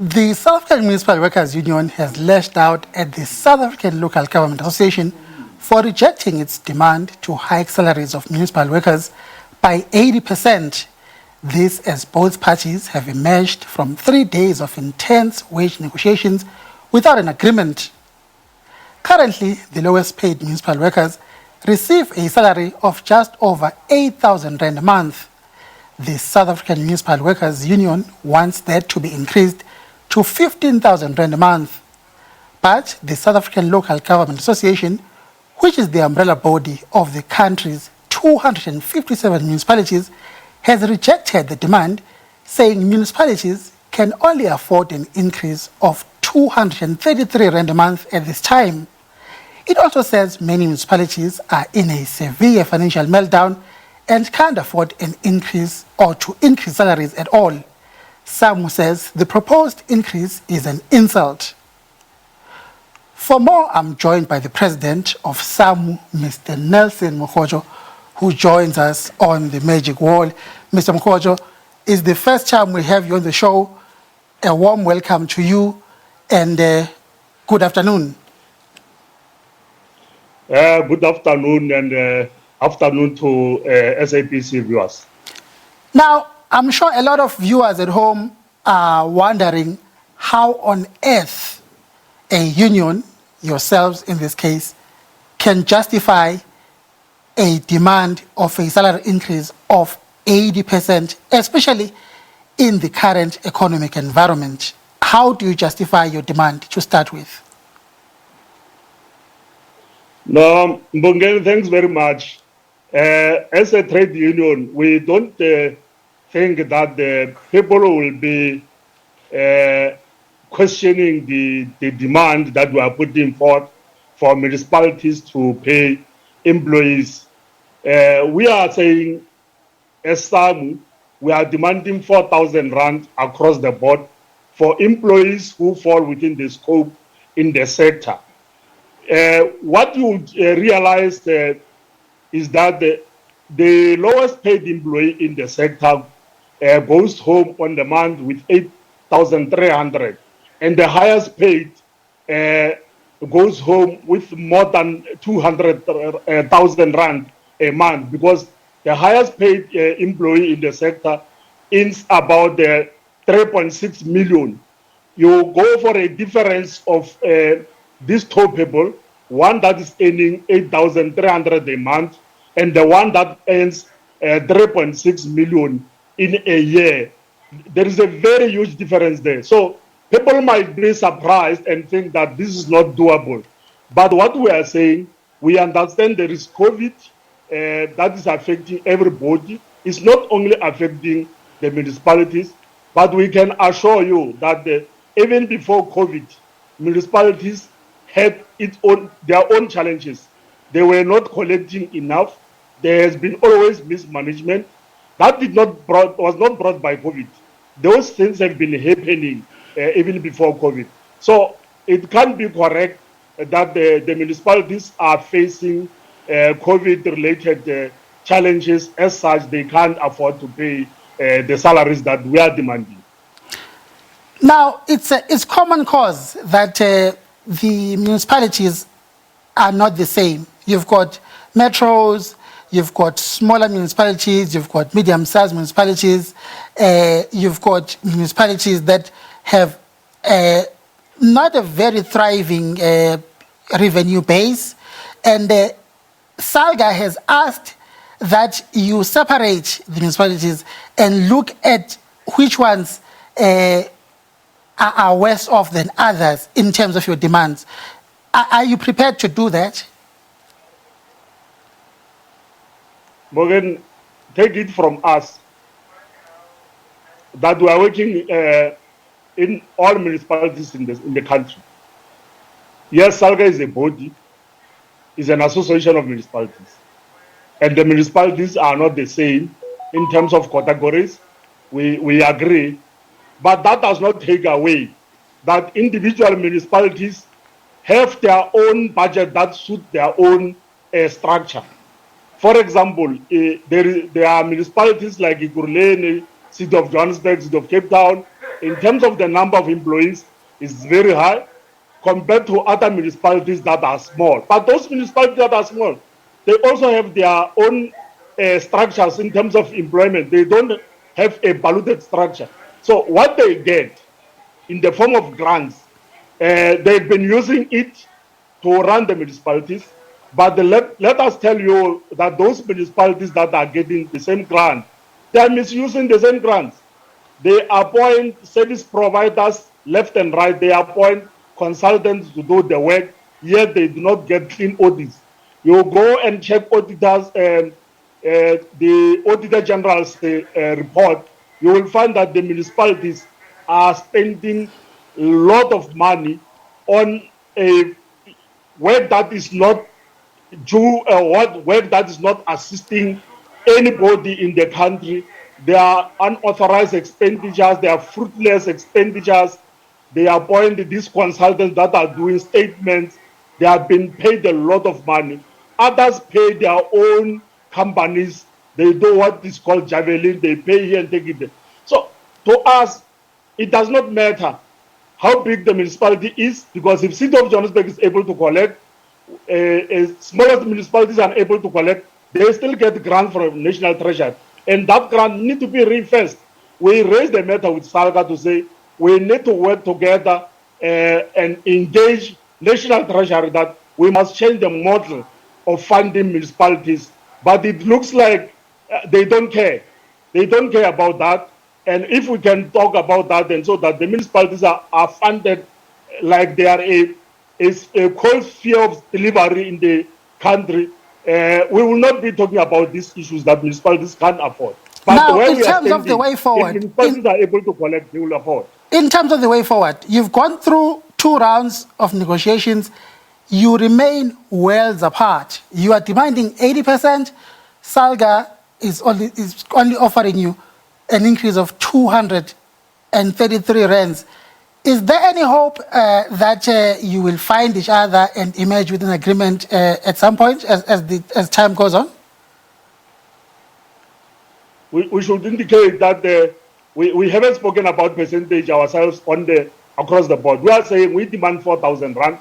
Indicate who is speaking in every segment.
Speaker 1: The South African Municipal Workers Union has lashed out at the South African Local Government Association for rejecting its demand to hike salaries of municipal workers by 80%. This as both parties have emerged from 3 days of intense wage negotiations without an agreement. Currently, the lowest paid municipal workers receive a salary of just over 8,000 rand a month. The South African Municipal Workers Union wants that to be increased to 15,000 rand a month. But the South African Local Government Association, which is the umbrella body of the country's 257 municipalities, has rejected the demand, saying municipalities can only afford an increase of 233 rand a month at this time. It also says many municipalities are in a severe financial meltdown and can't afford an increase or to increase salaries at all. SAMWU says the proposed increase is an insult. For more, I'm joined by the president of SAMWU, Mr. Nelson Mokgotho, who joins us on the magic wall. Mr. Mokgotho, it's the first time we have you on the show. A warm welcome to you and good afternoon.
Speaker 2: Good afternoon and afternoon to SABC viewers.
Speaker 1: Now, I'm sure a lot of viewers at home are wondering how on earth a union, yourselves in this case, can justify a demand of a salary increase of 80%, especially in the current economic environment. How do you justify your demand to start with?
Speaker 2: No, Mbongeni, thanks very much. As a trade union, we don't think that the people will be questioning the demand that we are putting forth for municipalities to pay employees. We are saying, as SAMWU, we are demanding 4,000 rand across the board for employees who fall within the scope in the sector. What you realize is that the lowest paid employee in the sector goes home on the month with 8,300, and the highest paid goes home with more than 200,000 rand a month, because the highest paid employee in the sector is about 3.6 million. You go for a difference of these two people, one that is earning 8,300 a month and the one that earns 3.6 million in a year. There is a very huge difference there. So people might be surprised and think that this is not doable. But what we are saying, we understand there is COVID that is affecting everybody. It's not only affecting the municipalities, but we can assure you that even before COVID, municipalities had their own challenges. They were not collecting enough. There has been always mismanagement. That was not brought by COVID. Those things have been happening even before COVID. So it can't be correct that the municipalities are facing COVID-related challenges. As such, they can't afford to pay the salaries that we are demanding.
Speaker 1: Now, it's common cause that the municipalities are not the same. You've got metros, you've got smaller municipalities, you've got medium-sized municipalities, you've got municipalities that have not a very thriving revenue base. And SALGA has asked that you separate the municipalities and look at which ones are worse off than others in terms of your demands. Are you prepared to do that?
Speaker 2: Morgan, take it from us that we are working in all municipalities in the country. Yes, SALGA is a body, is an association of municipalities. And the municipalities are not the same in terms of categories. We agree. But that does not take away that individual municipalities have their own budget that suit their own structure. For example, there are municipalities like Ikuruleni, City of Johannesburg, City of Cape Town, in terms of the number of employees, is very high compared to other municipalities that are small. But those municipalities that are small, they also have their own structures in terms of employment. They don't have a balloted structure. So what they get in the form of grants, they've been using it to run the municipalities. But let us tell you that those municipalities that are getting the same grant, they are misusing the same grants. They appoint service providers left and right. They appoint consultants to do the work, yet they do not get clean audits. You go and check auditors, the Auditor General's report, you will find that the municipalities are spending a lot of money on a work that is not work that is not assisting anybody in the country. They are unauthorized expenditures, they are fruitless expenditures. They appoint these consultants that are doing statements. They have been paid a lot of money. Others pay their own companies. They do what is called javelin. They pay here and take it there. So to us, it does not matter how big the municipality is, because if City of Johannesburg is able to collect, smaller municipalities are able to collect, they still get grant from National Treasury. And that grant need to be reversed. We raised the matter with SALGA to say we need to work together and engage National Treasury that we must change the model of funding municipalities. But it looks like they don't care. They don't care about that. And if we can talk about that, and so that the municipalities are funded like they are a cold sphere of delivery in the country, we will not be talking about these issues that municipalities can't afford. But
Speaker 1: now, in terms of the way forward,
Speaker 2: if municipalities are able to collect, they will afford.
Speaker 1: In terms of the way forward, you've gone through 2 rounds of negotiations. You remain worlds apart. You are demanding 80%. SALGA is only offering you an increase of 233 rands. Is there any hope that you will find each other and emerge with an agreement at some point as time goes on?
Speaker 2: We should indicate that we haven't spoken about percentage ourselves across the board. We are saying we demand 4,000 rand,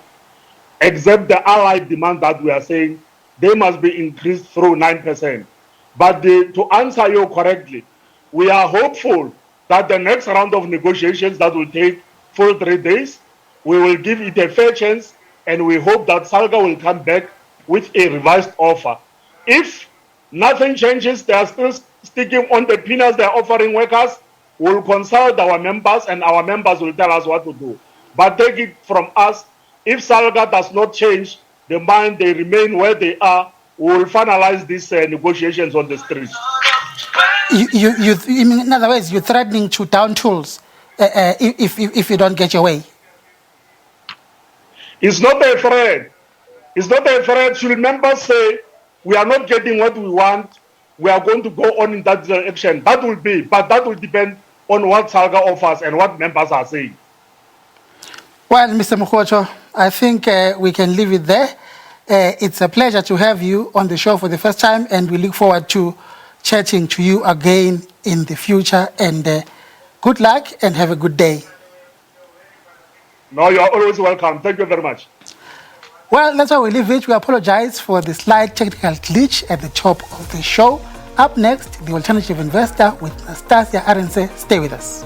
Speaker 2: except the allied demand that we are saying they must be increased through 9%. But to answer you correctly, we are hopeful that the next round of negotiations that will take full 3 days, we will give it a fair chance, and we hope that SALGA will come back with a revised offer. If nothing changes, they are still sticking on the peanuts they are offering workers, we'll consult our members, and our members will tell us what to do. But take it from us, if SALGA does not change the mind, they remain where they are, we will finalize these negotiations on the streets.
Speaker 1: In other words, you're threatening to down tools if you don't get your way.
Speaker 2: It's not a threat. It's not a threat. Should members say we are not getting what we want, we are going to go on in that direction. That will be, but that will depend on what SALGA offers and what members are saying.
Speaker 1: Well, Mr. Mokgotho, I think we can leave it there. It's a pleasure to have you on the show for the first time, and we look forward to chatting to you again in the future. And good luck and have a good day.
Speaker 2: No, you are always welcome. Thank you very much.
Speaker 1: Well, that's why we leave it. We apologize for the slight technical glitch at the top of the show. Up next, The Alternative Investor with Nastasia Arendse. Stay with us.